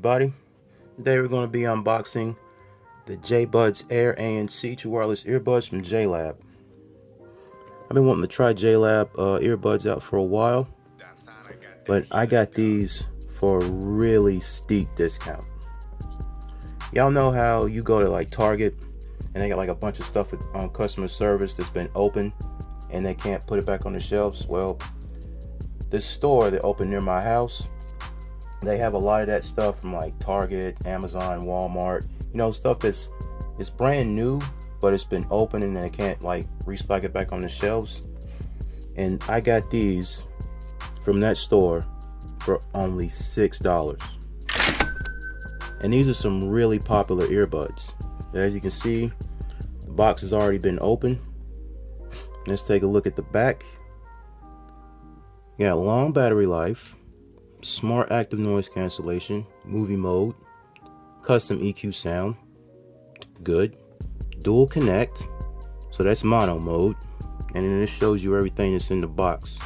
Everybody, today we're going to be unboxing the JBuds Air ANC true wireless earbuds from JLab. I've been wanting to try JLab earbuds out for a while, but I got these for a really steep discount. Y'all know how you go to like Target and they got like a bunch of stuff on customer service that's been open and they can't put it back on the shelves? Well, this store that opened near my house, they have a lot of that stuff from like Target, Amazon, Walmart. You know, stuff it's brand new, but it's been open and they can't like restock it back on the shelves. And I got these from that store for only $6. And these are some really popular earbuds. As you can see, the box has already been opened. Let's take a look at the back. You got long battery life, smart active noise cancellation, movie mode, custom EQ sound, good, dual connect, so that's mono mode, and then this shows you everything that's in the box.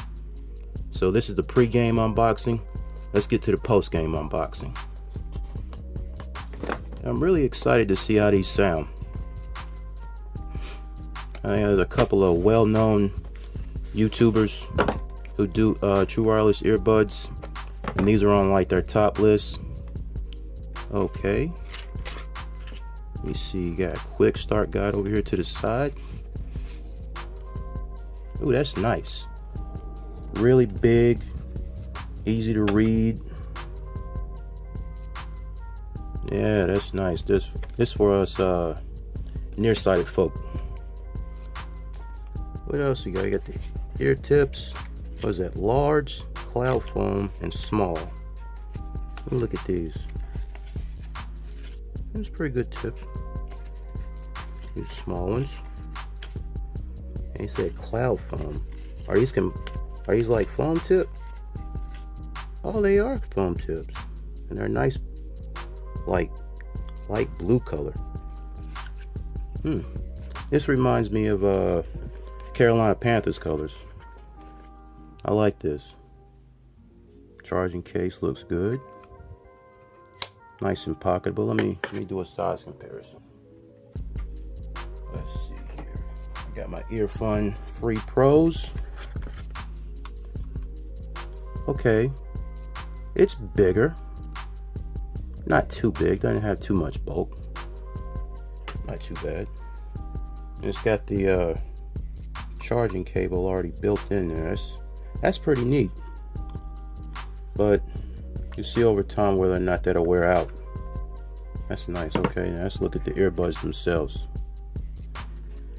So this is the pre-game unboxing. Let's get to the post-game unboxing. I'm really excited to see how these sound. There's a couple of well-known YouTubers who do true wireless earbuds, and these are on like their top list. Okay, let me see, you got a quick start guide over here to the side. Ooh, that's nice. Really big, easy to read. Yeah, that's nice. This for us nearsighted folk. What else you got? You got the ear tips. What is that? Large, cloud foam, and small. Let me look at these. That's pretty good tip. These small ones. And he said cloud foam. Are these like foam tip? Oh, they are foam tips, and they're nice, like light blue color. This reminds me of Carolina Panthers colors. I like this. Charging case looks good. Nice and pocketable. Let me do a size comparison. Let's see here. I got my Earfun Free Pros. Okay. It's bigger. Not too big. Doesn't have too much bulk. Not too bad. It's got the charging cable already built in there. That's pretty neat. But you see over time whether or not that'll wear out. That's nice. Okay, now let's look at the earbuds themselves.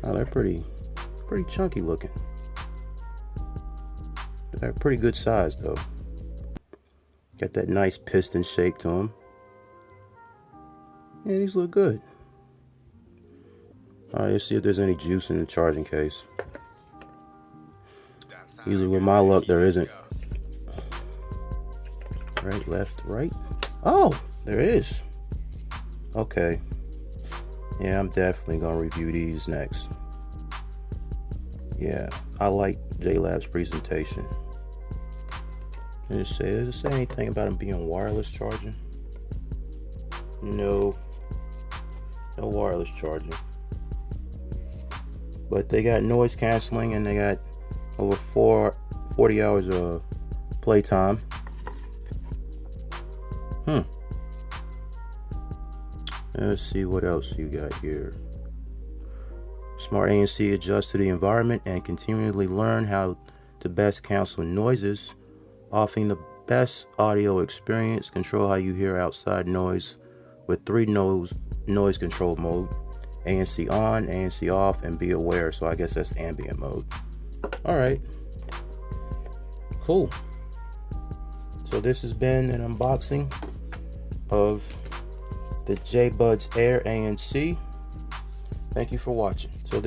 Oh, they're pretty chunky looking. They're pretty good size though. Got that nice piston shape to them. Yeah, these look good. Alright, let's see if there's any juice in the charging case. Usually with my luck there isn't. Right, left, right. Oh, there is. Okay. Yeah, I'm definitely gonna review these next. Yeah, I like JLab's presentation. Does it say anything about them being wireless charging? No. No wireless charging. But they got noise canceling and they got over 40 hours of playtime. Let's see what else you got here. Smart ANC adjusts to the environment and continually learn how to best cancel noises, offering the best audio experience. Control how you hear outside noise with 3 noise control mode: ANC on, ANC off, and be aware. So I guess that's ambient mode. Alright, cool. So this has been an unboxing of the JBuds Air ANC. Thank you for watching. So